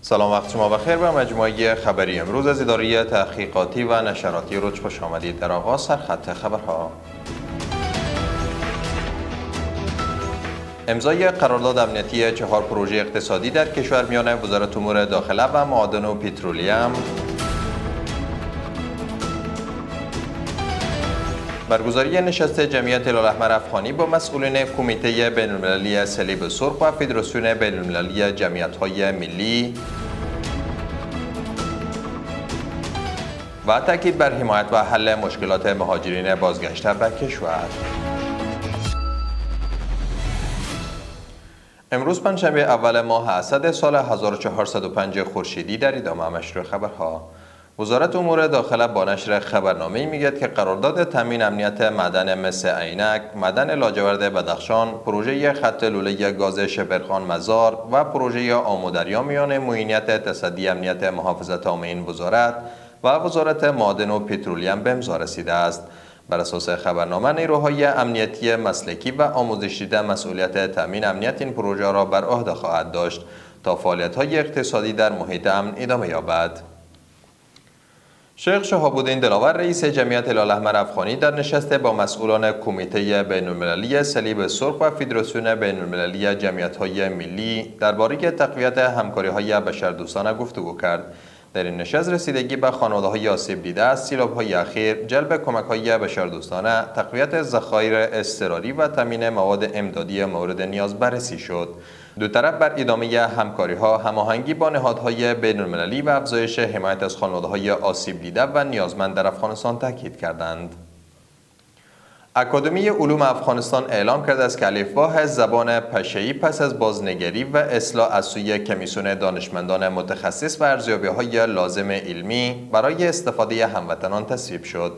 سلام، وقت شما بخیر. به مجموعه خبری امروز از اداره تحقیقاتی و نشراتی روج خوش آمدید. در آغاز سرخط خبرها: امضای قرارداد امنیتی 4 پروژه اقتصادی در کشور میان وزارت امور داخله و معادن و پترولیم، برگزاری نشست جمعیت هلال‌احمر افغانی با مسئولین کمیته بین‌المللی صلیب سرخ و فدراسیون بین‌المللی جمعیت‌های ملی و تاکید بر حمایت و حل مشکلات مهاجرین بازگشته به کشور. امروز پنجشنبه اول ماه اسد سال 1405 خورشیدی در ادامه مشروع خبرها. وزارت امور داخله با نشر خبرنامه‌ای میگوید که قرارداد تامین امنیت معدن مس عینک، معدن لاجورد بدخشان، پروژه خط لوله گاز شبرخان مزار و پروژه آمودریا میان معینیت تصدی امنیت محافظت عامه این وزارت و وزارت معادن و پترولیم به امضا رسیده است. بر اساس خبرنامه، نیروهای امنیتی مسلکی و آموزش دیده مسئولیت تامین امنیت این پروژه را بر عهده خواهد داشت تا فعالیت‌های اقتصادی در محیط امن ادامه یابد. شیخ شهاب‌الدین دلاور رئیس جمعیت هلال‌احمر افغانی در نشست با مسئولان کمیته بین‌المللی صلیب سرخ و فدراسیون بین‌المللی جمعیت‌های ملی درباره تقویت همکاری‌های بشردوستانه گفتگو کرد. در این نشست رسیدگی به خانواده‌های آسیب دیده از سیلاب‌های اخیر، جلب کمک‌های بشردوستانه، تقویت ذخایر اضطراری و تامین مواد امدادی مورد نیاز بررسی شد. دو طرف بر ادامه همکاری‌ها، هماهنگی با نهادهای بین‌المللی و افزایش حمایت از خانواده‌های آسیب دیده و نیازمند در افغانستان تاکید کردند. اکادمی علوم افغانستان اعلام کرده است که الفبای زبان پشه‌ای پس از بازنگری و اصلاح از سوی کمیسیون دانشمندان متخصص و ارزیابی‌های لازم علمی برای استفاده هموطنان تصویب شد.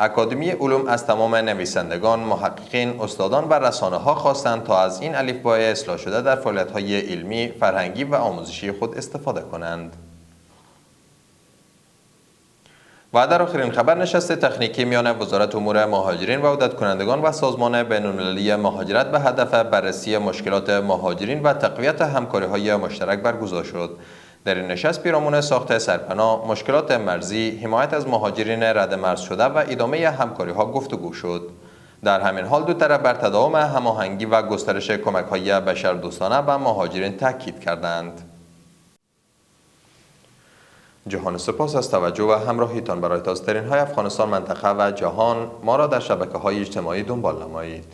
اکادمی علوم از تمام نویسندگان، محققین، استادان و رسانه‌ها خواستند تا از این الفبای اصلاح شده در فعالیت‌های علمی، فرهنگی و آموزشی خود استفاده کنند. و در آخرین خبر، نشست تکنیکی میان وزارت امور مهاجرین و عودت کنندگان و سازمان بین‌المللی مهاجرت به هدف بررسی مشکلات مهاجرین و تقویت همکاری‌های مشترک برگزار شد. در این نشست پیرامون ساخت سرپناه، مشکلات مرزی، حمایت از مهاجرین رد مرز شده و ادامه همکاری‌ها گفتگو شد. در همین حال دو طرف بر تداوم هماهنگی و گسترش کمک‌های بشردوستانه به مهاجرین تاکید کردند. جهان سپاس از توجه و همراهیتان. برای تازه‌ترین های افغانستان، منطقه و جهان ما را در شبکه‌های اجتماعی دنبال نمایید.